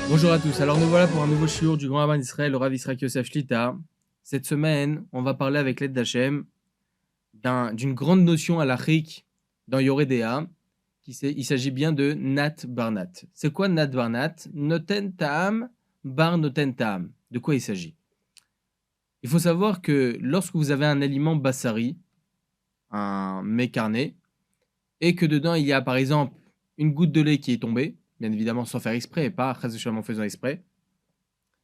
Bonjour à tous, alors nous voilà pour un nouveau shiur du grand rabbin d'Israël, le Rav Yisraël Yosef Shlita. Cette semaine, on va parler avec l'aide d'Hachem d'une grande notion halachique dans Yoredea. Il s'agit bien de Nat Barnat. C'est quoi Nat Barnat? Noten Ta'am Bar Noten Ta'am. De quoi il s'agit? Il faut savoir que lorsque vous avez un aliment bassari, un mets carné, et que dedans il y a par exemple une goutte de lait qui est tombée, bien évidemment sans faire exprès, et pas en faisant exprès,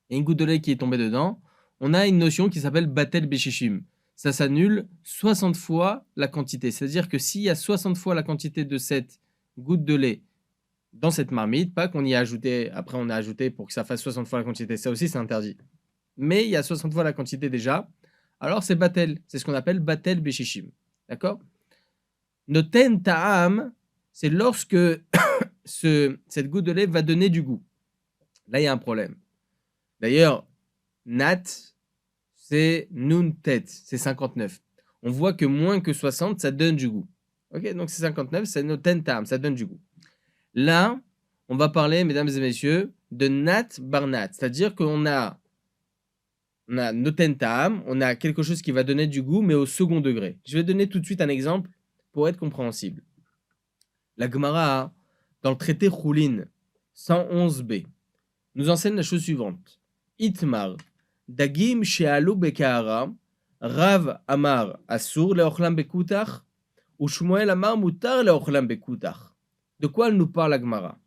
et une goutte de lait qui est tombée dedans, on a une notion qui s'appelle Batel Beshishim. Ça s'annule 60 fois la quantité. C'est-à-dire que s'il y a 60 fois la quantité de cette goutte de lait dans cette marmite, pas qu'on y a ajouté, après on a ajouté pour que ça fasse 60 fois la quantité, ça aussi c'est interdit. Mais il y a 60 fois la quantité déjà, alors c'est Batel, c'est ce qu'on appelle Batel Beshishim. D'accord? Noten Ta'am, c'est lorsque cette goutte de lait va donner du goût. Là, il y a un problème. D'ailleurs, Nat, c'est Nun Tet, c'est 59. On voit que moins que 60, ça donne du goût. Ok, donc c'est 59, c'est Noten Ta'am, ça donne du goût. Là, on va parler, mesdames et messieurs, de Nat Barnat, c'est-à-dire qu'on a Noten Ta'am, on a quelque chose qui va donner du goût, mais au second degré. Je vais donner tout de suite un exemple pour être compréhensible. La Gemara, dans le traité Choulin 111b, nous enseigne la chose suivante. Itmar, Dagim she'alu bekahara, Rav amar asur leochlam bekutach, ou Shmuel amar mutar leochlam bekutach. De quoi elle nous parle la Gemara?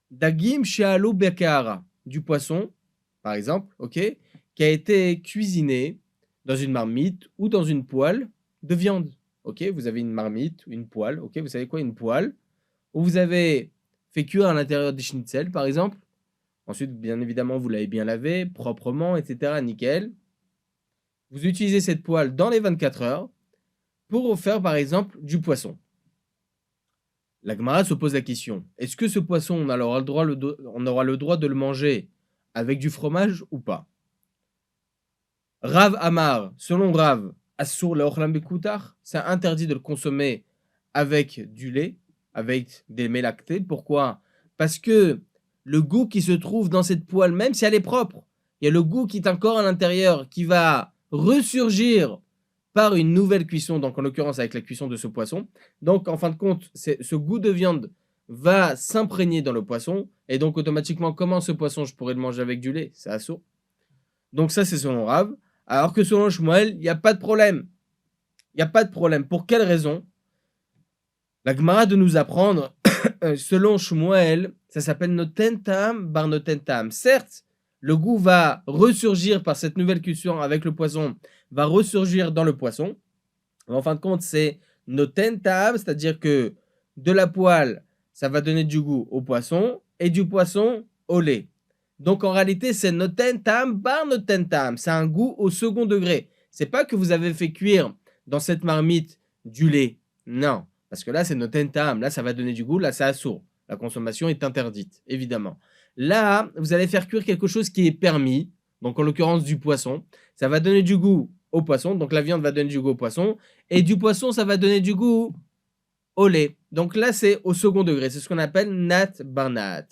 Dagim she'alu bekahara, du poisson, par exemple, ok, qui a été cuisiné dans une marmite ou dans une poêle de viande. Ok, vous avez une marmite ou une poêle, ok, vous savez quoi, une poêle, où vous avez fait cuire à l'intérieur des schnitzel, par exemple. Ensuite, bien évidemment, vous l'avez bien lavé, proprement, etc., nickel. Vous utilisez cette poêle dans les 24 heures pour faire, par exemple, du poisson. La Gemara se pose la question, est-ce que ce poisson, on aura le droit de le manger avec du fromage ou pas? Rav Amar, selon Rav, Assur leochlam bekutach, c'est interdit de le consommer avec du lait, avec des mets lactés. Pourquoi? Parce que le goût qui se trouve dans cette poêle, même si elle est propre, il y a le goût qui est encore à l'intérieur, qui va ressurgir par une nouvelle cuisson, donc en l'occurrence avec la cuisson de ce poisson. Donc en fin de compte, ce goût de viande va s'imprégner dans le poisson, et donc automatiquement, comment ce poisson, je pourrais le manger avec du lait? C'est assourd. Donc ça, c'est selon Rav. Alors que selon Shmuel, il n'y a pas de problème. Il n'y a pas de problème. Pour quelle raison? La Gemara de nous apprendre, selon Shmuel, ça s'appelle Noten Ta'am Bar Noten Ta'am. Certes, le goût va ressurgir par cette nouvelle cuisson avec le poisson, va ressurgir dans le poisson. Mais en fin de compte, c'est Noten Ta'am, c'est-à-dire que de la poêle, ça va donner du goût au poisson et du poisson au lait. Donc en réalité, c'est Noten Ta'am Bar Noten Ta'am. C'est un goût au second degré. C'est pas que vous avez fait cuire dans cette marmite du lait. Non. Parce que là, c'est Noten Ta'am. Là, ça va donner du goût. Là, c'est assourd. La consommation est interdite, évidemment. Là, vous allez faire cuire quelque chose qui est permis. Donc en l'occurrence du poisson. Ça va donner du goût au poisson. Donc la viande va donner du goût au poisson. Et du poisson, ça va donner du goût au lait. Donc là, c'est au second degré. C'est ce qu'on appelle Nat Barnat.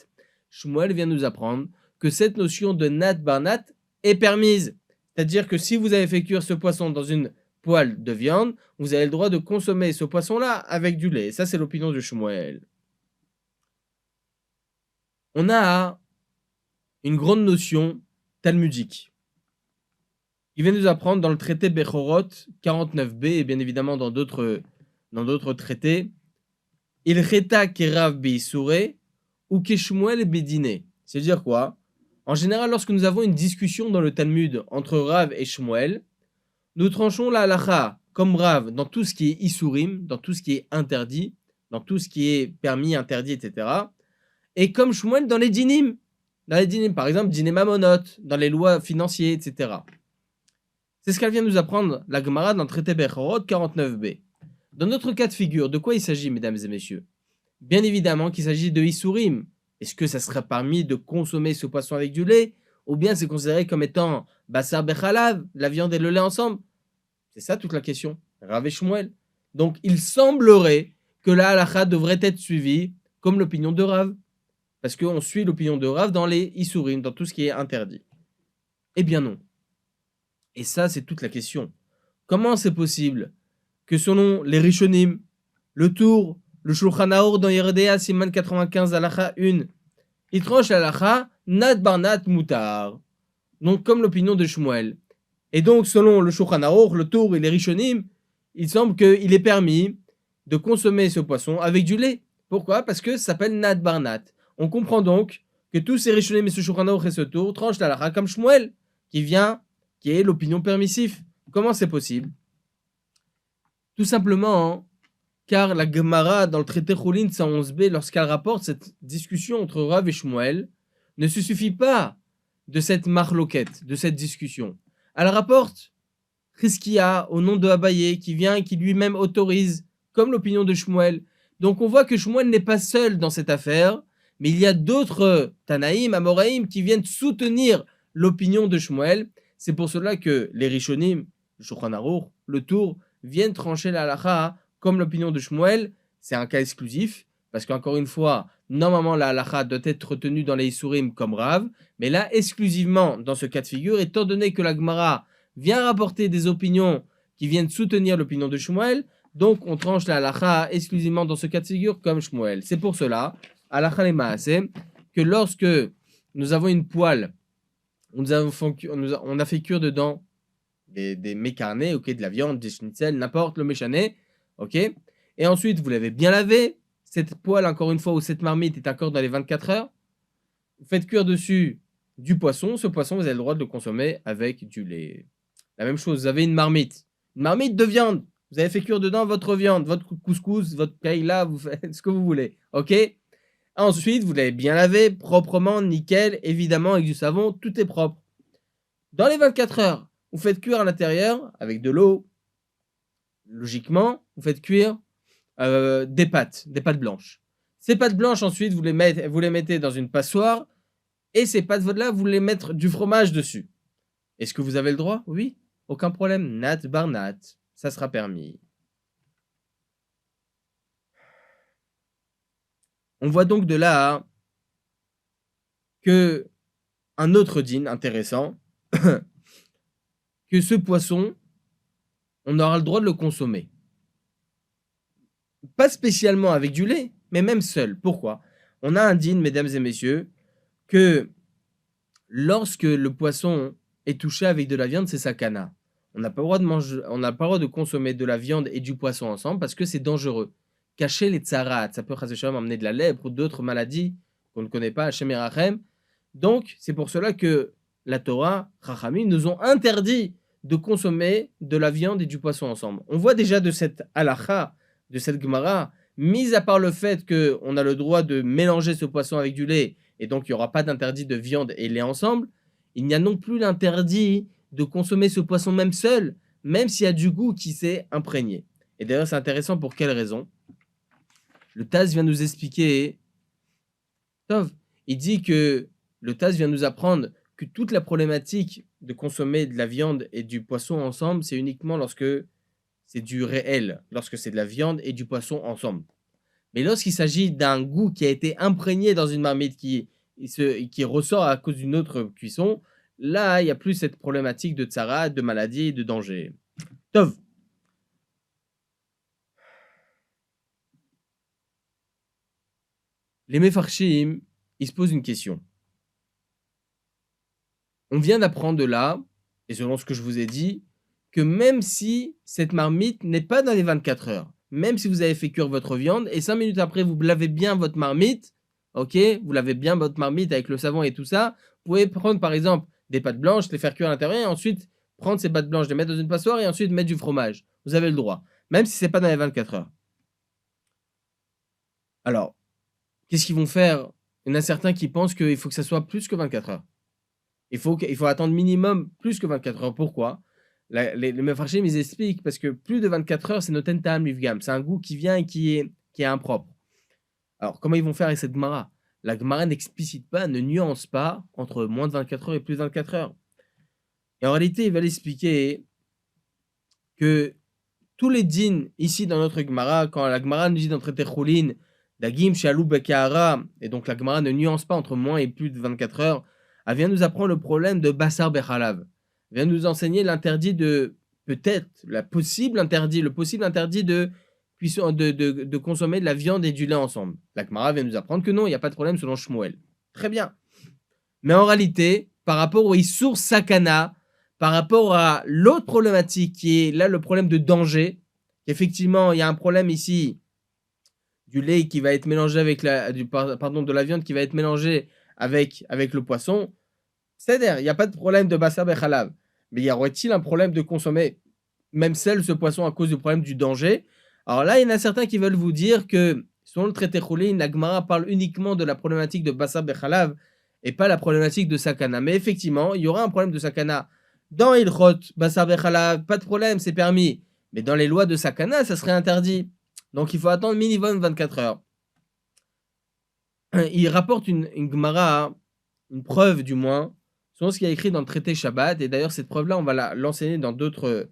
Shmuel vient nous apprendre que cette notion de Nat Barnat est permise. C'est-à-dire que si vous avez fait cuire ce poisson dans une poêle de viande, vous avez le droit de consommer ce poisson-là avec du lait. Et ça, c'est l'opinion de Shmuel. On a une grande notion talmudique. Il vient nous apprendre dans le traité Bechorot 49b et bien évidemment dans d'autres traités. Il reta kerav beisure ou keshmuel bedine. C'est-à-dire quoi? En général, lorsque nous avons une discussion dans le Talmud entre Rav et Shmuel, nous tranchons la halacha comme Rav dans tout ce qui est isurim, dans tout ce qui est interdit, dans tout ce qui est permis, interdit, etc. Et comme Shmuel dans les dinim. Dans les dinim, par exemple, dinim mamonot, dans les lois financières, etc. C'est ce qu'elle vient nous apprendre la Gemara dans le traité Bechorot 49b. Dans notre cas de figure, de quoi il s'agit, mesdames et messieurs? Bien évidemment qu'il s'agit de isurim. Est-ce que ça serait permis de consommer ce poisson avec du lait? Ou bien c'est considéré comme étant Bassar Bechalav, la viande et le lait ensemble? C'est ça toute la question. Rav et Shmuel. Donc, il semblerait que la halakha devrait être suivie comme l'opinion de Rav. Parce qu'on suit l'opinion de Rav dans les Isurim, dans tout ce qui est interdit. Eh bien non. Et ça, c'est toute la question. Comment c'est possible que selon les Rishonim, le Tour, le Shulchan Aour dans Yeredea, Siman 95, halakha 1, il tranche l'halakha Nat Barnat Mutar. Donc, comme l'opinion de Shmuel. Et donc, selon le Shulchan Aour, le Tour et les Rishonim, il semble qu'il est permis de consommer ce poisson avec du lait. Pourquoi? Parce que ça s'appelle Nat Barnat. On comprend donc que tous ces Rishonim et ce Shulchan Aour et ce Tour tranchent l'halakha comme Shmuel, qui est l'opinion permissive. Comment c'est possible? Tout simplement, car la Gemara, dans le traité Choulin 111b, lorsqu'elle rapporte cette discussion entre Rav et Shmuel, ne se suffit pas de cette marloquette, de cette discussion. Elle rapporte Chizkia au nom de Abaye, qui vient et qui lui-même autorise, comme l'opinion de Shmuel. Donc on voit que Shmuel n'est pas seul dans cette affaire, mais il y a d'autres Tanaïm, Amoraïm, qui viennent soutenir l'opinion de Shmuel. C'est pour cela que les Rishonim, le Shulchan Aruch, le Tour, viennent trancher la halakha comme l'opinion de Shmuel. C'est un cas exclusif, parce qu'encore une fois, normalement la halakha doit être retenue dans les Isurim comme Rav, mais là, exclusivement dans ce cas de figure, étant donné que la Gemara vient rapporter des opinions qui viennent soutenir l'opinion de Shmuel, donc on tranche la halakha exclusivement dans ce cas de figure comme Shmuel. C'est pour cela, halakha le maaseh, que lorsque nous avons une poêle, on a fait cuire dedans des mécarnés, ok, de la viande, des schnitzel, n'importe, le méchané, ok, et ensuite vous l'avez bien lavé, cette poêle encore une fois ou cette marmite est encore dans les 24 heures, vous faites cuire dessus du poisson, ce poisson vous avez le droit de le consommer avec du lait. La même chose, vous avez une marmite de viande, vous avez fait cuire dedans votre viande, votre couscous, votre paella, vous faites ce que vous voulez, ok. Ensuite, vous l'avez bien lavé, proprement, nickel, évidemment, avec du savon, tout est propre. Dans les 24 heures, vous faites cuire à l'intérieur, avec de l'eau, logiquement, vous faites cuire des pâtes blanches. Ces pâtes blanches, ensuite, vous les mettez dans une passoire, et ces pâtes-là, vous les mettre du fromage dessus. Est-ce que vous avez le droit? Oui, aucun problème. Nat barnat, ça sera permis. On voit donc de là que un autre dîne intéressant, que ce poisson, on aura le droit de le consommer. Pas spécialement avec du lait, mais même seul. Pourquoi? On a un dîne, mesdames et messieurs, que lorsque le poisson est touché avec de la viande, c'est sakana. On n'a pas le droit de manger, on n'a pas le droit de consommer de la viande et du poisson ensemble parce que c'est dangereux. Cacher les tsarat, ça peut amener de la lèpre ou d'autres maladies qu'on ne connaît pas, Hashem Erachem. Donc, c'est pour cela que la Torah, Chachamim, nous ont interdit de consommer de la viande et du poisson ensemble. On voit déjà de cette halakha, de cette Gemara, mis à part le fait qu'on a le droit de mélanger ce poisson avec du lait, et donc il n'y aura pas d'interdit de viande et lait ensemble, il n'y a non plus l'interdit de consommer ce poisson même seul, même s'il y a du goût qui s'est imprégné. Et d'ailleurs, c'est intéressant pour quelle raison? Le Taz vient nous expliquer, Tov, il dit que le Taz vient nous apprendre que toute la problématique de consommer de la viande et du poisson ensemble, c'est uniquement lorsque c'est du réel, lorsque c'est de la viande et du poisson ensemble. Mais lorsqu'il s'agit d'un goût qui a été imprégné dans une marmite qui ressort à cause d'une autre cuisson, là, il n'y a plus cette problématique de tsara, de maladie et de danger. Tov. Les Mefarshim, ils se posent une question. On vient d'apprendre de là, et selon ce que je vous ai dit, que même si cette marmite n'est pas dans les 24 heures, même si vous avez fait cuire votre viande, et 5 minutes après, vous lavez bien votre marmite, ok, vous lavez bien votre marmite avec le savon et tout ça, vous pouvez prendre par exemple des pâtes blanches, les faire cuire à l'intérieur, et ensuite prendre ces pâtes blanches, les mettre dans une passoire, et ensuite mettre du fromage. Vous avez le droit, même si c'est pas dans les 24 heures. Alors, qu'est-ce qu'ils vont faire? Il y en a certains qui pensent qu'il faut que ça soit plus que 24 heures. Il faut attendre minimum plus que 24 heures. Pourquoi? Les Mefarshim, ils expliquent parce que plus de 24 heures, c'est noten ta'am livgam. C'est un goût qui vient et qui est impropre. Alors, comment ils vont faire avec cette Gemara? La Gemara n'explicite pas, ne nuance pas entre moins de 24 heures et plus de 24 heures. Et en réalité, il va l'expliquer que tous les dîns ici dans notre Gemara, quand la Gemara nous dit dans le traité Choulin, Dagim, Shalou, Bekahara, et donc la Gemara ne nuance pas entre moins et plus de 24 heures, elle vient nous apprendre le problème de Bassar Bechalav. Elle vient nous enseigner l'interdit de, peut-être, le possible interdit de consommer de la viande et du lait ensemble. La Gemara vient nous apprendre que non, il n'y a pas de problème selon Shmuel. Très bien. Mais en réalité, par rapport au Issour Sakana, par rapport à l'autre problématique qui est là le problème de danger, effectivement, il y a un problème ici du lait qui va être mélangé avec de la viande qui va être mélangée avec le poisson. C'est-à-dire, il n'y a pas de problème de Bassar Bechalav. Mais y aurait-il un problème de consommer même ce poisson à cause du problème du danger? Alors là, il y en a certains qui veulent vous dire que, selon le traité Choulin, la Gemara parle uniquement de la problématique de Bassar Bechalav et pas la problématique de Sakana. Mais effectivement, il y aura un problème de Sakana dans Ilchot, Bassar Bechalav, pas de problème, c'est permis. Mais dans les lois de Sakana, ça serait interdit. Donc il faut attendre minimum 24 heures. Il rapporte une Gemara, une preuve du moins, selon ce qu'il y a écrit dans le traité Shabbat. Et d'ailleurs, cette preuve-là, on va l'enseigner dans d'autres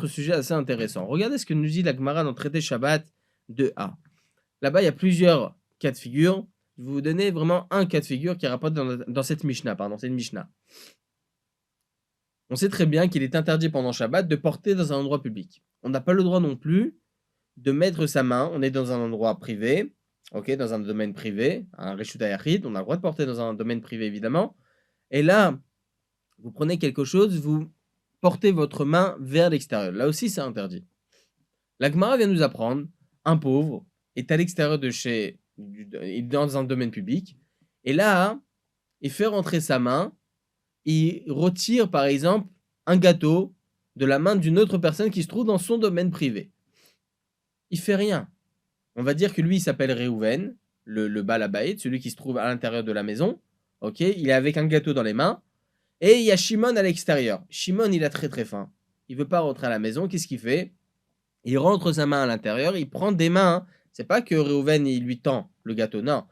sujets assez intéressants. Regardez ce que nous dit la Gemara dans le traité Shabbat 2a. Là-bas, il y a plusieurs cas de figure. Je vais vous donner vraiment un cas de figure qui est rapporté dans cette Mishnah. C'est une Mishnah. On sait très bien qu'il est interdit pendant Shabbat de porter dans un endroit public. On n'a pas le droit non plus de mettre sa main. On est dans un endroit privé, dans un domaine privé, un Reshut HaYachid. On a le droit de porter dans un domaine privé, évidemment. Et là, vous prenez quelque chose, vous portez votre main vers l'extérieur. Là aussi, c'est interdit. La Gemara vient nous apprendre, un pauvre est à l'extérieur il est dans un domaine public, et là, il fait rentrer sa main, il retire par exemple un gâteau de la main d'une autre personne qui se trouve dans son domaine privé. Il fait rien. On va dire que lui, il s'appelle Réhouven, le Baal Habayit, celui qui se trouve à l'intérieur de la maison. Il est avec un gâteau dans les mains. Et il y a Shimon à l'extérieur. Shimon, il a très très faim. Il veut pas rentrer à la maison. Qu'est-ce qu'il fait? Il rentre sa main à l'intérieur. Il prend des mains. C'est pas que Réhouven, il lui tend le gâteau. Non.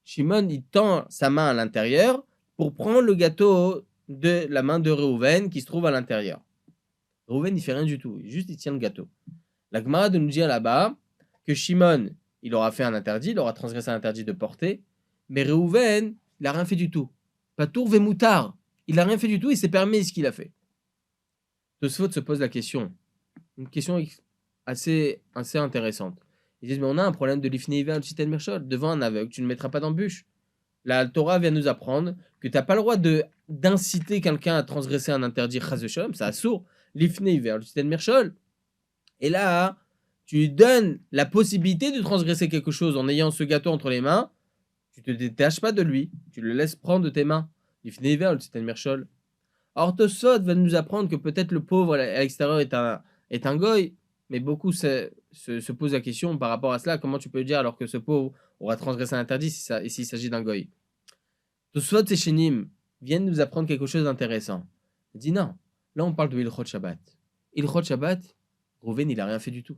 Shimon, il tend sa main à l'intérieur pour prendre le gâteau de la main de Réhouven qui se trouve à l'intérieur. Réhouven, il fait rien du tout. Il tient le gâteau. La Gemara nous dit là-bas que Shimon, il aura fait un interdit. Il aura transgressé un interdit de porter. Mais Réhouven, il n'a rien fait du tout. Patour Vemoutar. Il n'a rien fait du tout, il s'est permis ce qu'il a fait. Tosfot se pose la question. Une question assez intéressante. Ils disent, mais on a un problème de l'ifnei iver le mirchol. Devant un aveugle, tu ne mettras pas dans bûche. La Torah vient nous apprendre que tu n'as pas le droit d'inciter quelqu'un à transgresser un interdit chas v'shalom, c'est assourd. L'ifnei iver le mirchol. Et là, tu lui donnes la possibilité de transgresser quelque chose en ayant ce gâteau entre les mains. Tu te détaches pas de lui, tu le laisses prendre de tes mains. L'ifnei iver le mirchol. Or, Tosfot va nous apprendre que peut-être le pauvre à l'extérieur est un goy, mais beaucoup se posent la question par rapport à cela. Comment tu peux le dire alors que ce pauvre aura transgressé un interdit s'il s'agit d'un goy? Tosfot et Shenim viennent nous apprendre quelque chose d'intéressant. Il dit non, là on parle de Ilchot Shabbat. Ilchot Shabbat, Rouven, il n'a rien fait du tout.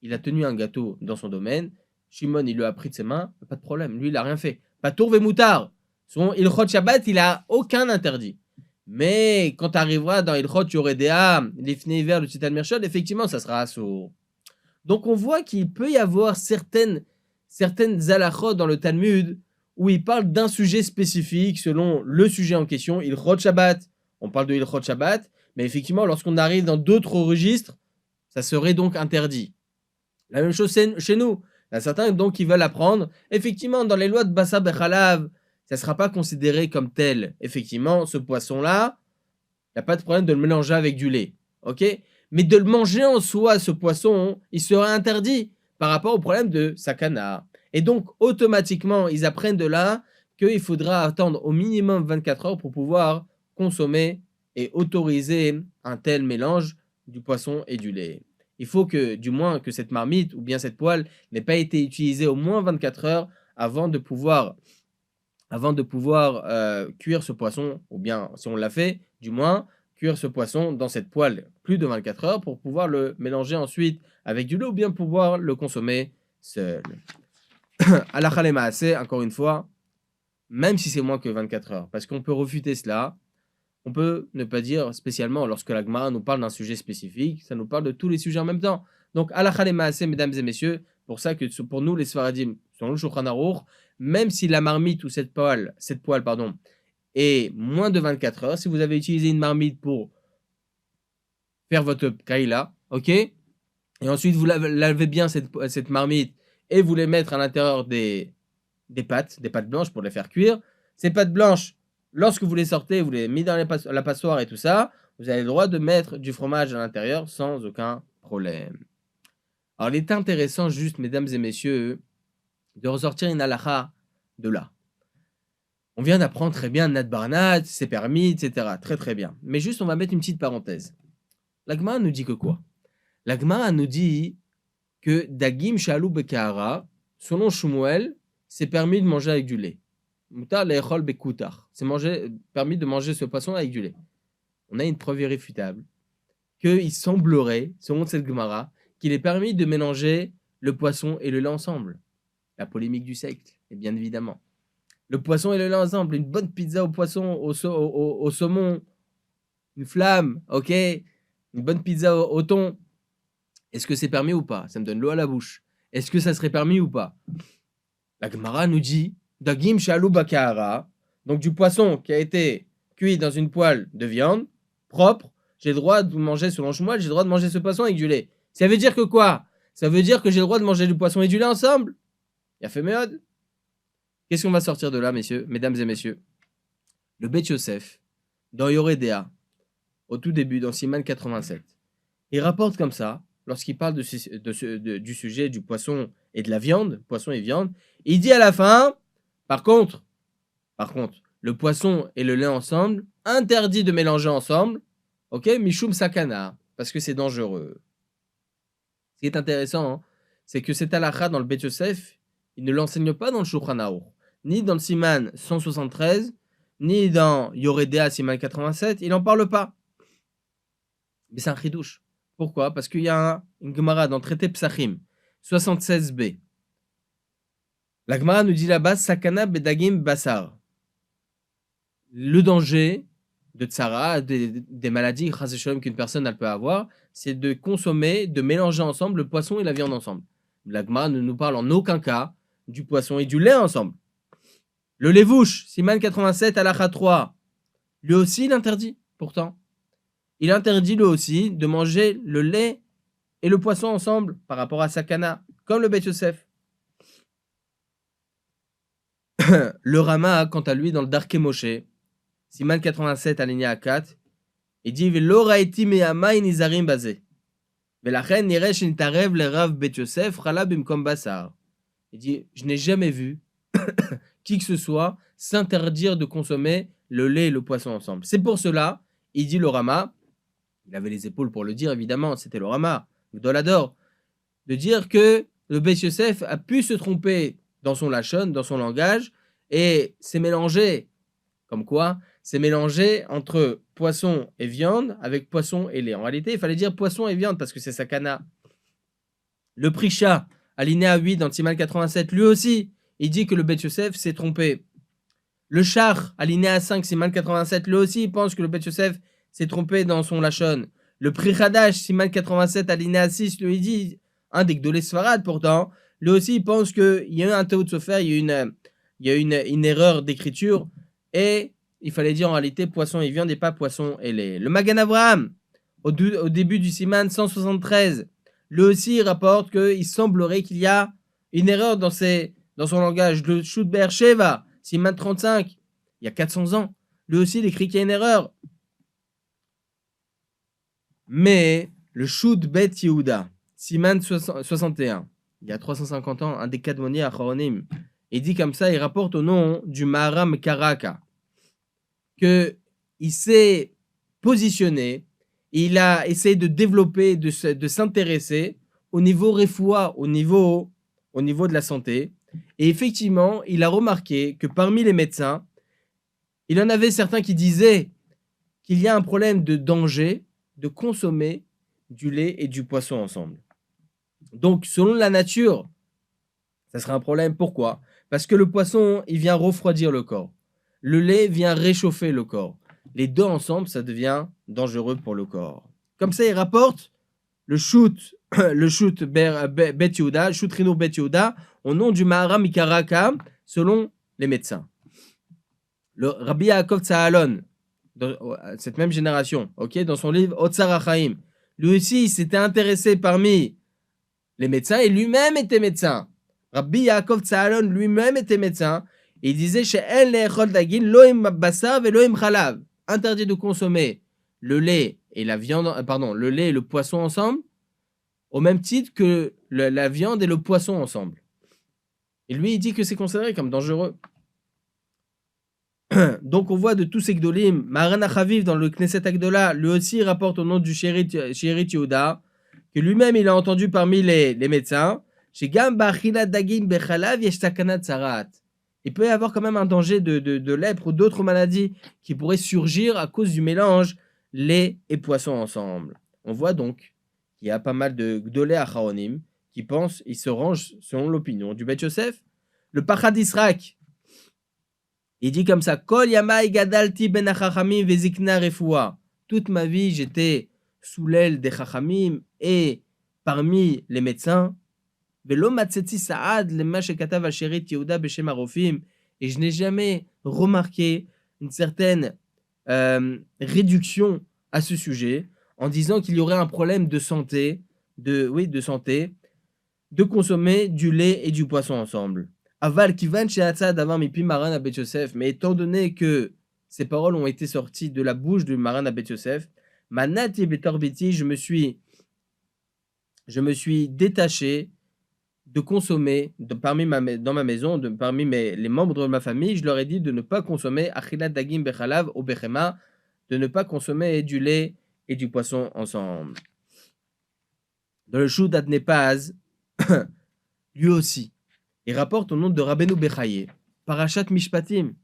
Il a tenu un gâteau dans son domaine. Shimon, il lui a pris de ses mains, pas de problème. Lui, il n'a rien fait. Patour Vemoutar. Son Ilchot Shabbat, il n'a aucun interdit. Mais quand tu arriveras dans Ilchot Yoredea, l'ifnei iver le Tzita Mirchol, effectivement, ça sera assourd. Donc on voit qu'il peut y avoir certaines halachot dans le Talmud où il parle d'un sujet spécifique selon le sujet en question, Ilchot Shabbat. On parle de Ilchot Shabbat, mais effectivement, lorsqu'on arrive dans d'autres registres, ça serait donc interdit. La même chose chez nous. Il y a certains donc qui veulent apprendre. Effectivement, dans les lois de Bassar Bechalav, ça ne sera pas considéré comme tel. Effectivement, ce poisson-là, il n'y a pas de problème de le mélanger avec du lait. Mais de le manger en soi, ce poisson, il serait interdit par rapport au problème de sakana. Et donc, automatiquement, ils apprennent de là qu'il faudra attendre au minimum 24 heures pour pouvoir consommer et autoriser un tel mélange du poisson et du lait. Il faut que, du moins, que cette marmite ou bien cette poêle n'ait pas été utilisée au moins 24 heures avant de pouvoir cuire ce poisson, ou bien, si on l'a fait, du moins, cuire ce poisson dans cette poêle plus de 24 heures pour pouvoir le mélanger ensuite avec du lait ou bien pouvoir le consommer seul. Halakha lema'aseh, encore une fois, même si c'est moins que 24 heures, parce qu'on peut refuter cela, on peut ne pas dire spécialement, lorsque la Gemara nous parle d'un sujet spécifique, ça nous parle de tous les sujets en même temps. Donc, halakha lemaase, mesdames et messieurs, pour ça que pour nous, les Sfaradim, selon le Shulchan Aruch, même si la marmite ou cette poêle, est moins de 24 heures, si vous avez utilisé une marmite pour faire votre kaila, ok, et ensuite vous lavez bien cette marmite et vous les mettre à l'intérieur des pâtes blanches pour les faire cuire. Ces pâtes blanches, lorsque vous les sortez, vous les mettez dans la passoire et tout ça, vous avez le droit de mettre du fromage à l'intérieur sans aucun problème. Alors, il est intéressant, juste, mesdames et messieurs, de ressortir une halakha de là. On vient d'apprendre très bien Nat Barnat, c'est permis, etc. Très très bien. Mais juste, on va mettre une petite parenthèse. La Gemara nous dit que quoi? La Gemara nous dit que Dagim Shalou Bekahara, selon Shmuel, c'est permis de manger avec du lait. Mutar le'echol bekutar. C'est permis de manger ce poisson avec du lait. On a une preuve irréfutable qu'il semblerait, selon cette Gemara, qu'il est permis de mélanger le poisson et le lait ensemble. La polémique du siècle, et bien évidemment. Le poisson et le lait ensemble, une bonne pizza au poisson, au saumon, une flamme, ok, une bonne pizza au thon. Est-ce que c'est permis ou pas? Ça me donne l'eau à la bouche. Est-ce que ça serait permis ou pas? La Gemara nous dit Dagim shalou bakahara, donc du poisson qui a été cuit dans une poêle de viande propre. J'ai le droit de manger selon Shmuel, j'ai le droit de manger ce poisson avec du lait. Ça veut dire que quoi? Ça veut dire que j'ai le droit de manger du poisson et du lait ensemble? Il a fait méode. Qu'est-ce qu'on va sortir de là, mesdames et messieurs? Le Beth Yosef, dans Yoredea, au tout début, dans Siman 87, il rapporte comme ça, lorsqu'il parle du sujet du poisson et de la viande, poisson et viande, il dit à la fin, par contre, le poisson et le lait ensemble, interdit de mélanger ensemble, ok, Mishum Sakana, parce que c'est dangereux. Ce qui est intéressant, hein, c'est que cet halakha dans le Beth Yosef, il ne l'enseigne pas dans le Shulchan Aruch, ni dans le Siman 173, ni dans Yoredea Siman 87, il n'en parle pas. Mais c'est un chidouche. Pourquoi? Parce qu'il y a une Gemara dans le traité Psachim, 76b. La Gemara nous dit là-bas, Sakana bedagim basar. Le danger de tsara, des maladies qu'une personne elle peut avoir, c'est de consommer, de mélanger ensemble le poisson et la viande ensemble. La Gemara ne nous parle en aucun cas du poisson et du lait ensemble. Le levouche, Siman 87, halakha 3, lui aussi il interdit, pourtant. Il interdit lui aussi de manger le lait et le poisson ensemble par rapport à Sakana, comme le Beth Yosef. Le Rama, quant à lui, dans le Darke Moshe, Siman 87, alinéa 4, il dit Velo raiti me'amay nizarim bazé. Velachen niresh intarev le Rav Beth Yosef chala bimkom basar. Il dit je n'ai jamais vu qui que ce soit s'interdire de consommer le lait et le poisson ensemble. C'est pour cela, il dit le Rama, il avait les épaules pour le dire évidemment, c'était le Rama, le Dolador, de dire que le Beth Yosef a pu se tromper dans son lachon, dans son langage, et s'est mélangé, comme quoi, c'est mélangé entre poisson et viande avec poisson et lait. En réalité, il fallait dire poisson et viande parce que c'est sakana. Le Prisha, alinéa 8 dans Siman 87, lui aussi, il dit que le Beth Yosef s'est trompé. Le Char, alinéa 5, Siman 87, lui aussi, il pense que le Beth Yosef s'est trompé dans son lachon. Le Pri Hadash, Siman 87, alinéa 6, lui dit, un des Gdolé Sfarad pourtant, lui aussi, il pense qu'il y a eu un théo de se faire, il y a eu une erreur d'écriture, et il fallait dire en réalité poisson et viande et pas poisson et lait. Le Magan Avraham, au début du Siman 173, lui aussi, il rapporte qu'il semblerait qu'il y a une erreur dans son langage. Le Shut Be'er Sheva, Siman 35, il y a 400 ans, lui aussi, il écrit qu'il y a une erreur. Mais le Shut Bet Yehuda, Siman 61, il y a 350 ans, un des Kadmoni Acharonim, il dit comme ça, il rapporte au nom du Maharam Karaka, qu'il s'est positionné, il a essayé de développer, de s'intéresser au niveau refoua, au niveau de la santé. Et effectivement, il a remarqué que parmi les médecins, il y en avait certains qui disaient qu'il y a un problème de danger de consommer du lait et du poisson ensemble. Donc, selon la nature, ça serait un problème. Pourquoi? Parce que le poisson, il vient refroidir le corps. Le lait vient réchauffer le corps. Les deux ensemble, ça devient dangereux pour le corps. Comme ça, il rapporte le shoot le shoot Bet Yehuda, shoot Rino Bet Yehuda, au nom du Maharam Mikaraka, selon les médecins. Le Rabbi Yaakov Tsahalon, cette même génération, dans son livre Otsar HaChaim, lui aussi, il s'était intéressé parmi les médecins et lui-même était médecin. Rabbi Yaakov Tsahalon lui-même était médecin. Et il disait She'en le'echol dagin lo'im basar ve'lo'im chalav. Interdit de consommer le lait et la viande, le lait et le poisson ensemble, au même titre que la viande et le poisson ensemble. Et lui, il dit que c'est considéré comme dangereux. Donc on voit de tous ces gdolim, Maharan HaChaviv dans le Knesset Agdola, lui aussi rapporte au nom du She'erit Yehuda, que lui-même il a entendu parmi les médecins, il peut y avoir quand même un danger de lèpre ou d'autres maladies qui pourraient surgir à cause du mélange lait et poisson ensemble. On voit donc qu'il y a pas mal de gdolé acharonim qui pensent, ils se rangent selon l'opinion du Beth Yosef. Le Pachad Israq, il dit comme ça, Kol yamai gadalti ben achachamim vezikna refoua. Toute ma vie, j'étais sous l'aile des chachamim et parmi les médecins. Velo matzeti saad lema shekatav al-sherit Yehuda b'shem harofim. Et je n'ai jamais remarqué une certaine réduction à ce sujet en disant qu'il y aurait un problème de santé, de consommer du lait et du poisson ensemble. Aval kivan she'atzad avar mipi Maran à Beth Yosef, mais étant donné que ces paroles ont été sorties de la bouche de Maran à Beth Yosef, manati betorbiti, je me suis détaché de consommer dans ma maison, parmi les membres de ma famille, je leur ai dit de ne pas consommer achilat dagim bechalav ou bechema, de ne pas consommer du lait et du poisson ensemble. Dans le Shud Adnepaz, lui aussi, il rapporte au nom de Rabbeinu Bechaye, Parashat Mishpatim.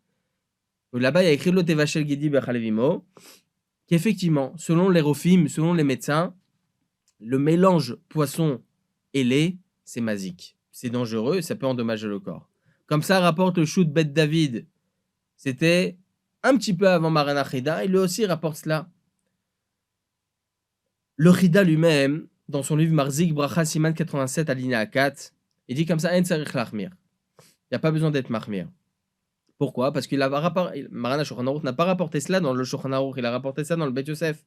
Là-bas, il y a écrit Lotevachel Gidi Bechalevimo, qu'effectivement, selon les Rofim, selon les médecins, le mélange poisson et lait, c'est mazik. C'est dangereux et ça peut endommager le corps. Comme ça rapporte le Shut Bet David. C'était un petit peu avant Maran Chida, et lui aussi rapporte cela. Le Chida lui-même, dans son livre Marzik Bracha Siman 87 alinéa 4, il dit comme ça, En Sarich Lachmir. Il n'y a pas besoin d'être Mahmir. Pourquoi? Parce que Maran Shulchan Aruch n'a pas rapporté cela dans le Shulchan Aruch, il a rapporté ça dans le Bet Yosef.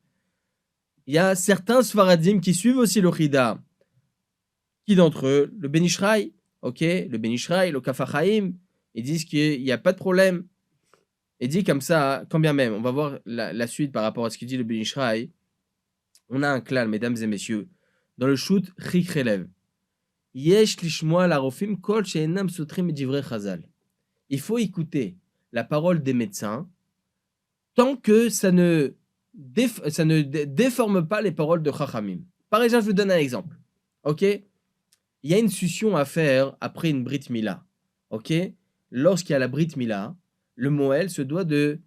Il y a certains Sfaradim qui suivent aussi le Chida. Qui d'entre eux? Le Ben Ishraï, le Ben Ishraï, le Kaf HaChaim, ils disent qu'il n'y a pas de problème. Il dit comme ça, quand bien même, on va voir la suite par rapport à ce qu'il dit le Ben Ishraï. On a un clan, mesdames et messieurs, dans le shoot Chik Relev. Yesh lishmoa la rofim kol she'enam sotrim divrei chazal. Il faut écouter la parole des médecins tant que ça ne déforme pas les paroles de Chachamim. Par exemple, je vous donne un exemple. Il y a une succion à faire après une Brit Mila. Lorsqu'il y a la Brit Mila, le Moël se doit de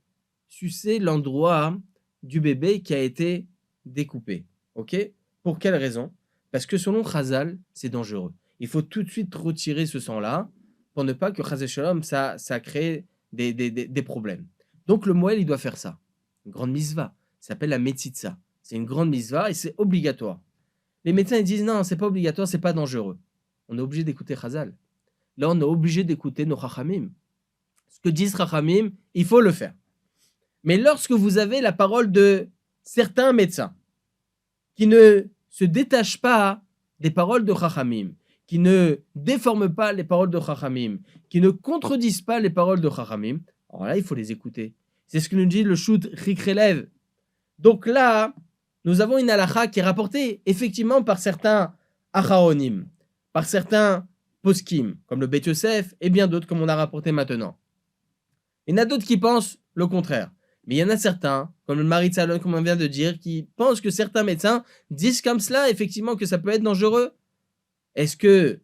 sucer l'endroit du bébé qui a été découpé. Pour quelle raison? Parce que selon Chazal, c'est dangereux. Il faut tout de suite retirer ce sang-là pour ne pas que Chazal Shalom, ça crée des problèmes. Donc le Moël, il doit faire ça. Une grande misva. Ça s'appelle la Metzitza. C'est une grande misva et c'est obligatoire. Les médecins ils disent non, c'est pas obligatoire, c'est pas dangereux. On est obligé d'écouter Chazal. Là, on est obligé d'écouter nos Chachamim. Ce que disent Chachamim, il faut le faire. Mais lorsque vous avez la parole de certains médecins qui ne se détachent pas des paroles de Chachamim, qui ne déforment pas les paroles de Chachamim, qui ne contredisent pas les paroles de Chachamim, alors là, il faut les écouter. C'est ce que nous dit le Shut Chik Relev. Donc là, nous avons une halakha qui est rapportée effectivement par certains acharonim, par certains poskim, comme le Beth Yosef et bien d'autres comme on a rapporté maintenant. Il y en a d'autres qui pensent le contraire. Mais il y en a certains, comme le Mari Tzalon, comme on vient de dire, qui pensent que certains médecins disent comme cela, effectivement, que ça peut être dangereux. Est-ce que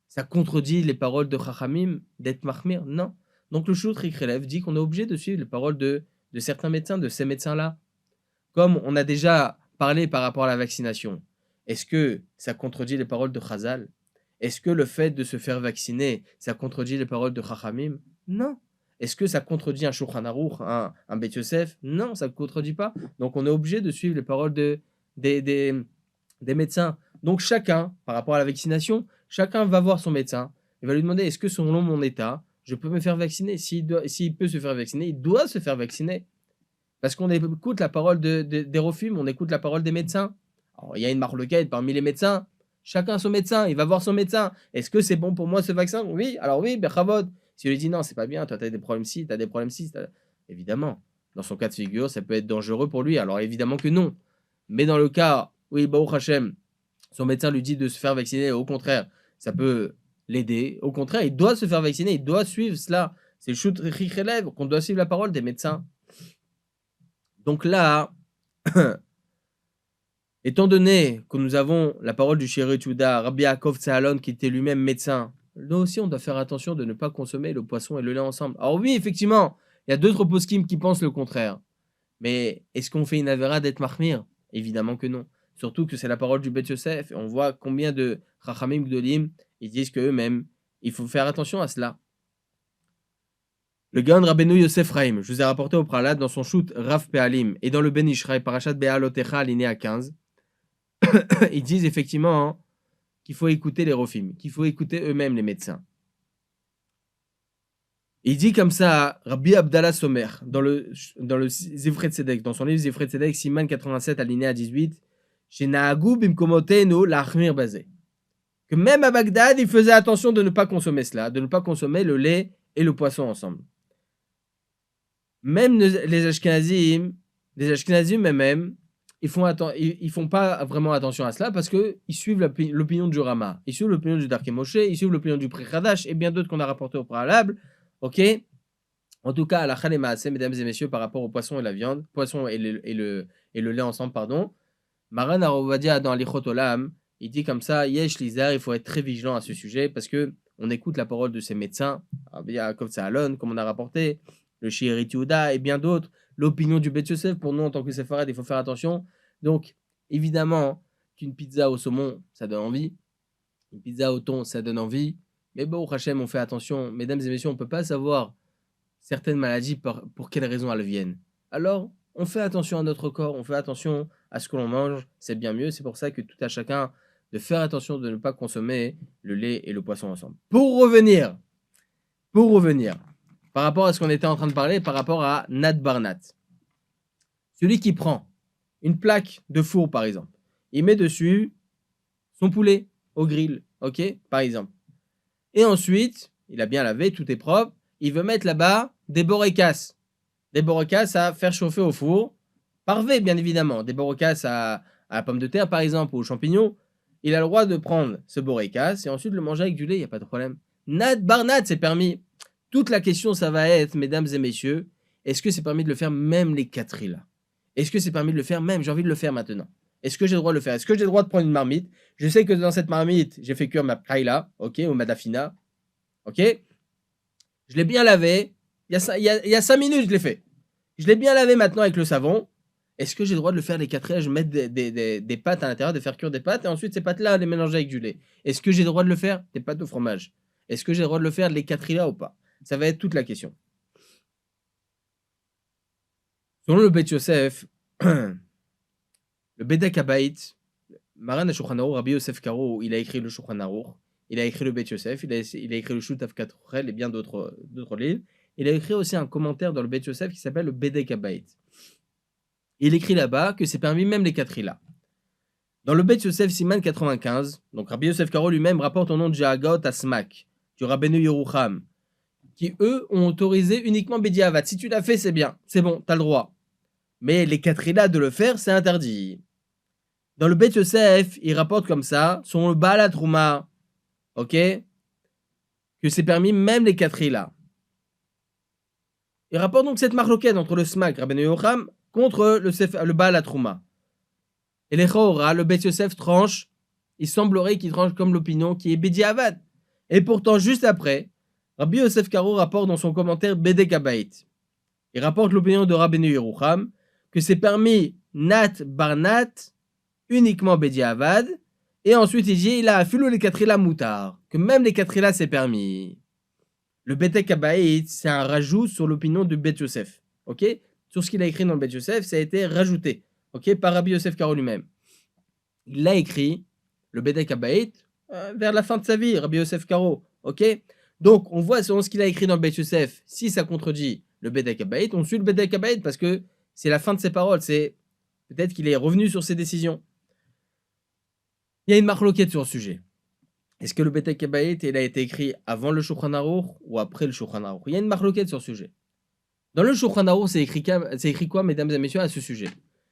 ça contredit les paroles de Chachamim, d'être Mahmir? Non. Donc le Shut Chik Relev dit qu'on est obligé de suivre les paroles de certains médecins, de ces médecins-là. Comme on a déjà parlé par rapport à la vaccination, est-ce que ça contredit les paroles de Chazal? Est-ce que le fait de se faire vacciner, ça contredit les paroles de Chachamim? Non. Est-ce que ça contredit un Shulchan Aruch, un Beth Yosef? Non, ça ne contredit pas. Donc on est obligé de suivre les paroles des médecins. Donc chacun, par rapport à la vaccination, chacun va voir son médecin. Il va lui demander, est-ce que selon mon état, je peux me faire vacciner? S'il peut se faire vacciner, il doit se faire vacciner. Parce qu'on écoute la parole des refumes, on écoute la parole des médecins. Alors, il y a une marloquette parmi les médecins. Chacun son médecin, il va voir son médecin. Est-ce que c'est bon pour moi ce vaccin? Oui, alors oui, Bechavod. Si lui dit non, c'est pas bien, toi tu as des problèmes ci, tu as des problèmes ci. Évidemment, dans son cas de figure, ça peut être dangereux pour lui. Alors évidemment que non. Mais dans le cas où, Baruch Hashem, son médecin lui dit de se faire vacciner, au contraire, ça peut l'aider. Au contraire, il doit se faire vacciner, il doit suivre cela. C'est le shoot relève qu'on doit suivre la parole des médecins. Donc là, étant donné que nous avons la parole du Shiri Tuda, Rabbi Yaakov Tsahalon, qui était lui-même médecin, nous aussi on doit faire attention de ne pas consommer le poisson et le lait ensemble. Alors oui, effectivement, il y a d'autres poskim qui pensent le contraire. Mais est-ce qu'on fait une avéra d'être mahmir? Évidemment que non. Surtout que c'est la parole du Bet Yosef. Et on voit combien de Chachamim Gdolim, ils disent qu'eux-mêmes, il faut faire attention à cela. Le Gaon Rabbeinu Yosef Raim, je vous ai rapporté au Pralat dans son shoot Rav Pealim et dans le Ben Ishraï, Parashat Be'alotecha, alinéa 15, ils disent effectivement qu'il faut écouter les Rofim, qu'il faut écouter eux-mêmes les médecins. Il dit comme ça, Rabbi Abdallah Somer, dans le Zifre Tzedek, dans son livre Zifre Tzedek, Siman 87, alinéa 18, chez Nahagou Bimkomotenu l'Achmir Bazé. Que même à Bagdad, il faisait attention de ne pas consommer cela, de ne pas consommer le lait et le poisson ensemble. Même les Ashkenazim eux-mêmes, ils font pas vraiment attention à cela parce qu'ils suivent l'opinion du Rama, ils suivent l'opinion du Darke Moshe, ils suivent l'opinion du Prechadash et bien d'autres qu'on a rapporté au préalable. Ok. En tout cas, à la Chal et Maaseh, mesdames et messieurs, par rapport au poisson et la viande, poisson et le lait ensemble, pardon. Maran Arovadia dans l'Ichot Olam, il dit comme ça, Yesh Lizar, il faut être très vigilant à ce sujet parce que on écoute la parole de ces médecins, Yaakov Tsahalon, comme on a rapporté, le Shiri Tuda et bien d'autres, l'opinion du Bet Yosef, pour nous en tant que séfarade, il faut faire attention. Donc, évidemment, qu'une pizza au saumon, ça donne envie. Une pizza au thon, ça donne envie. Mais bon, Hachem, on fait attention. Mesdames et messieurs, on ne peut pas savoir certaines maladies pour quelles raisons elles viennent. Alors, on fait attention à notre corps, on fait attention à ce que l'on mange, c'est bien mieux. C'est pour ça que tout à chacun de faire attention de ne pas consommer le lait et le poisson ensemble. Pour revenir, par rapport à ce qu'on était en train de parler, par rapport à Nat Barnat. Celui qui prend une plaque de four, par exemple, il met dessus son poulet au grill, ok, par exemple. Et ensuite, il a bien lavé, tout est propre, il veut mettre là-bas des boricas. Des boricas à faire chauffer au four, par V, bien évidemment. Des boricas à la pomme de terre, par exemple, ou aux champignons. Il a le droit de prendre ce boricas et ensuite le manger avec du lait, il n'y a pas de problème. Nat Barnat, c'est permis. Toute la question, ça va être, mesdames et messieurs, est-ce que c'est permis de le faire même les quatrilas? Est-ce que c'est permis de le faire même? J'ai envie de le faire maintenant. Est-ce que j'ai le droit de le faire? Est-ce que j'ai le droit de prendre une marmite? Je sais que dans cette marmite, j'ai fait cuire ma kaila, ok, ou ma dafina, ok? Je l'ai bien lavé. Il y a 5 minutes, je l'ai fait. Je l'ai bien lavé maintenant avec le savon. Est-ce que j'ai le droit de le faire les quatrilas? Je vais mettre des pâtes à l'intérieur, de faire cuire des pâtes, et ensuite ces pâtes-là, les mélanger avec du lait. Est-ce que j'ai le droit de le faire? Des pâtes au fromage. Est-ce que j'ai le droit de le faire les quatrilas ou pas? Ça va être toute la question. Selon le Bet Yosef, le Bedek Habayit, Maran HaShulchan Aruch, Rabbi Yosef Karo, il a écrit le Shulchan Aruch, il a écrit le Bet Yosef, il a écrit le Shutaf Katrel et bien d'autres livres. Il a écrit aussi un commentaire dans le Bet Yosef qui s'appelle le Bedek Habayit. Il écrit là-bas que c'est permis même les quatrilas. Dans le Bet Yosef Siman 95, donc Rabbi Yosef Karo lui-même rapporte au nom de Jahagot Asmak, du Rabbeinu Yerucham, qui eux ont autorisé uniquement Bediavat. Si tu l'as fait, c'est bien, c'est bon, t'as le droit. Mais les quatrilas de le faire, c'est interdit. Dans le Bet Yosef, il rapporte comme ça, selon le Baal HaTruma, ok, que c'est permis même les quatrilas. Il rapporte donc cette marloquette entre le Smak, Rabbeinu Yerucham, contre le Baal HaTruma. Et les Chora, le Bet Yosef tranche, il semblerait qu'il tranche comme l'opinion qui est Bediavat. Et pourtant, juste après, Rabbi Yosef Karo rapporte dans son commentaire Bedek Habayit. Il rapporte l'opinion de Rabbeinu Yerucham que c'est permis Nat Barnat uniquement Bediavad. Et ensuite il dit il a affilé les quatrilas moutards, que même les quatrilas c'est permis. Le Bedek Habayit, c'est un rajout sur l'opinion du Bet Yosef. Ok? Sur ce qu'il a écrit dans le Bet Yosef, ça a été rajouté. Ok? Par Rabbi Yosef Karo lui-même. Il l'a écrit le Bedek Habayit vers la fin de sa vie, Rabbi Yosef Karo. Ok. Donc, on voit selon ce qu'il a écrit dans le Beit Yosef, si ça contredit le Bedek Habayit, on suit le Bedek Habayit parce que c'est la fin de ses paroles. C'est peut-être qu'il est revenu sur ses décisions. Il y a une marloquette sur le sujet. Est-ce que le Bedek Habayit il a été écrit avant le Shulchan Aruch ou après le Shulchan Aruch? Il y a une marloquette sur le sujet. Dans le Shulchan Aruch, c'est écrit quoi, mesdames et messieurs, à ce sujet?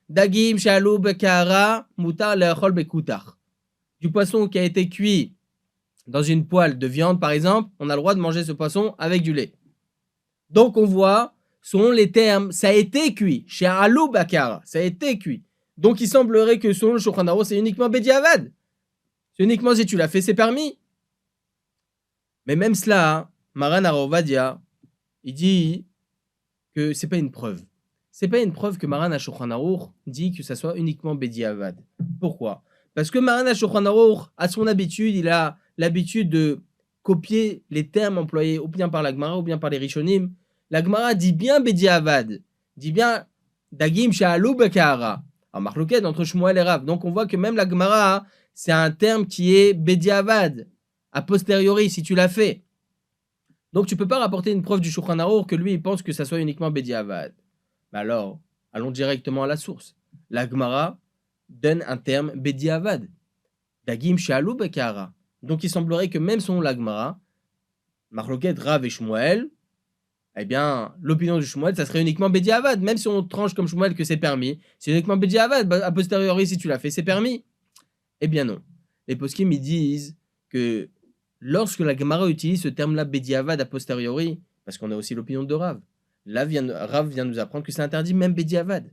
Dagim shalou bekara mutar leachol bekutar. Du poisson qui a été cuit dans une poêle de viande, par exemple, on a le droit de manger ce poisson avec du lait. Donc on voit, selon les termes, ça a été cuit. Chez Alou Bakara, ça a été cuit. Donc il semblerait que selon le Shulchan Aruch, c'est uniquement Bediavad. C'est uniquement si tu l'as fait, c'est permis. Mais même cela, Maran Arovadia, il dit que c'est pas une preuve. C'est pas une preuve que Maran Shulchan Aruch dit que ça soit uniquement Bediavad. Pourquoi? Parce que Maran Shulchan Aruch, à son habitude, il a l'habitude de copier les termes employés ou bien par la Gemara ou bien par les Rishonim. La Gemara dit bien Bediavad, dit bien Dagim Sha'alou Bekara. En marloquette entre Shmuel et Rav. Donc on voit que même la Gemara, c'est un terme qui est Bediavad, a posteriori, si tu l'as fait. Donc tu peux pas rapporter une preuve du Shulchan Aruch que lui il pense que ça soit uniquement Bediavad. Alors, allons directement à la source. La Gemara donne un terme Bediavad. Dagim Sha'alou Bekara. Donc il semblerait que même selon la Gemara, marloquette Rav et Shmuel, eh bien, l'opinion du Shmuel, ça serait uniquement Bediavad. Même si on tranche comme Shmuel que c'est permis, c'est uniquement Bediavad. A posteriori, si tu l'as fait, c'est permis. Eh bien non. Les poskim, ils disent que lorsque la Gemara utilise ce terme-là, Bediavad, a posteriori, parce qu'on a aussi l'opinion de Rav, là, Rav vient nous apprendre que c'est interdit même Bediavad.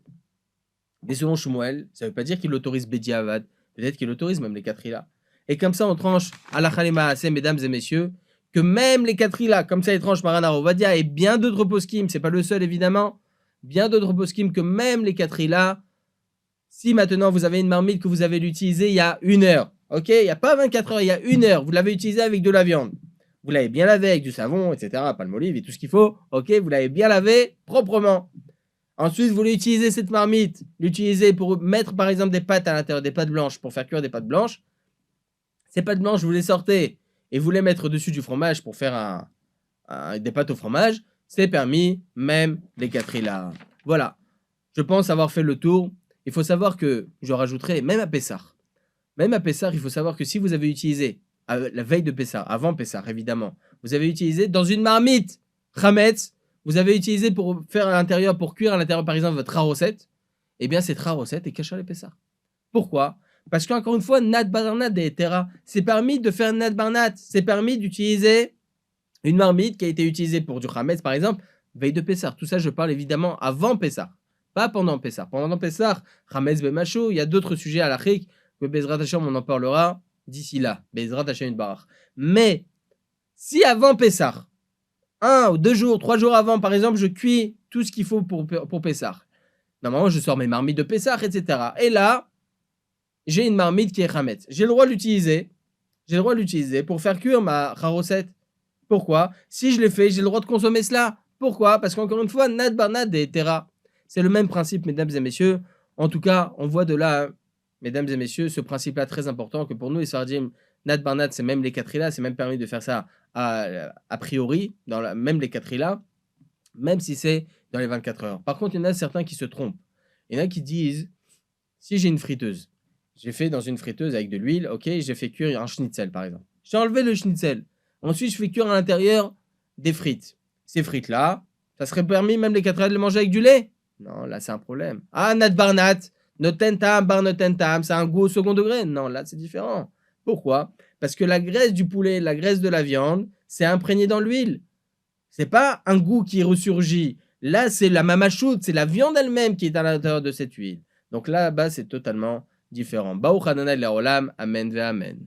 Mais selon Shmuel, ça ne veut pas dire qu'il autorise Bediavad. Peut-être qu'il autorise même les quatre là. Et comme ça, on tranche à la Khalima Assez, mesdames et messieurs, que même les quatre là, comme ça, ils tranchent Maran Arovadia et bien d'autres poskim, c'est pas le seul évidemment, bien d'autres poskim que même les quatre là, si maintenant vous avez une marmite que vous avez utilisée il y a 1 heure, ok, il n'y a pas 24 heures, il y a 1 heure, vous l'avez utilisée avec de la viande, vous l'avez bien lavé avec du savon, etc., palmolive et tout ce qu'il faut, ok, vous l'avez bien lavé proprement. Ensuite, vous voulez utiliser cette marmite, l'utiliser pour mettre par exemple des pâtes à l'intérieur, des pâtes blanches, pour faire cuire des pâtes blanches. Ces pâtes blanches, vous les sortez et vous les mettre dessus du fromage pour faire des pâtes au fromage, c'est permis, même les quatre là. Voilà, je pense avoir fait le tour. Il faut savoir que, je rajouterai, même à Pessah, il faut savoir que si vous avez utilisé, la veille de Pessah, avant Pessah évidemment, vous avez utilisé dans une marmite Chametz, vous avez utilisé pour faire à l'intérieur, pour cuire à l'intérieur par exemple votre rarocette, eh bien cette rarocette est cachée à Pessah. Pourquoi? Parce qu'encore une fois, Nat Barnat et Terra, c'est permis de faire Nat Barnat, c'est permis d'utiliser une marmite qui a été utilisée pour du Chametz par exemple, veille de Pessah. Tout ça je parle évidemment avant Pessah. Pas pendant Pessah. Pendant Pessah, Chametz Bemacho, il y a d'autres sujets à l'Afrique, que Bezrat Hashem, on en parlera d'ici là. Bezrat Hashem Barach. Mais, si avant Pessah, 1 ou 2 jours, 3 jours avant, par exemple, je cuis tout ce qu'il faut pour Pessah. Normalement, je sors mes marmites de Pessah, etc. Et là, j'ai une marmite qui est Chametz. J'ai le droit de l'utiliser. J'ai le droit de l'utiliser pour faire cuire ma recette. Pourquoi? Si je l'ai fait, j'ai le droit de consommer cela. Pourquoi? Parce qu'encore une fois, Nad Barnad et Terra. C'est le même principe, mesdames et messieurs. En tout cas, on voit de là, mesdames et messieurs, ce principe-là très important que pour nous, les Sardim, Nad Barnad, c'est même les quatre là, c'est même permis de faire ça a priori, même les quatre là, même si c'est dans les 24 heures. Par contre, il y en a certains qui se trompent. Il y en a qui disent, si j'ai une friteuse, j'ai fait dans une friteuse avec de l'huile, ok, j'ai fait cuire un schnitzel par exemple. J'ai enlevé le schnitzel. Ensuite, je fais cuire à l'intérieur des frites. Ces frites-là, ça serait permis même les 4 heures de les manger avec du lait? Non, là c'est un problème. Ah, Nat Barnat, Notentam, Bar Notentam, c'est un goût au second degré. Non, là c'est différent. Pourquoi? Parce que la graisse du poulet, la graisse de la viande, c'est imprégné dans l'huile. C'est pas un goût qui ressurgit. Là, c'est la mamachoute, c'est la viande elle-même qui est à l'intérieur de cette huile. Donc là-bas, c'est totalement différent. Baruch Adonai Le'olam, Amen ve Amen.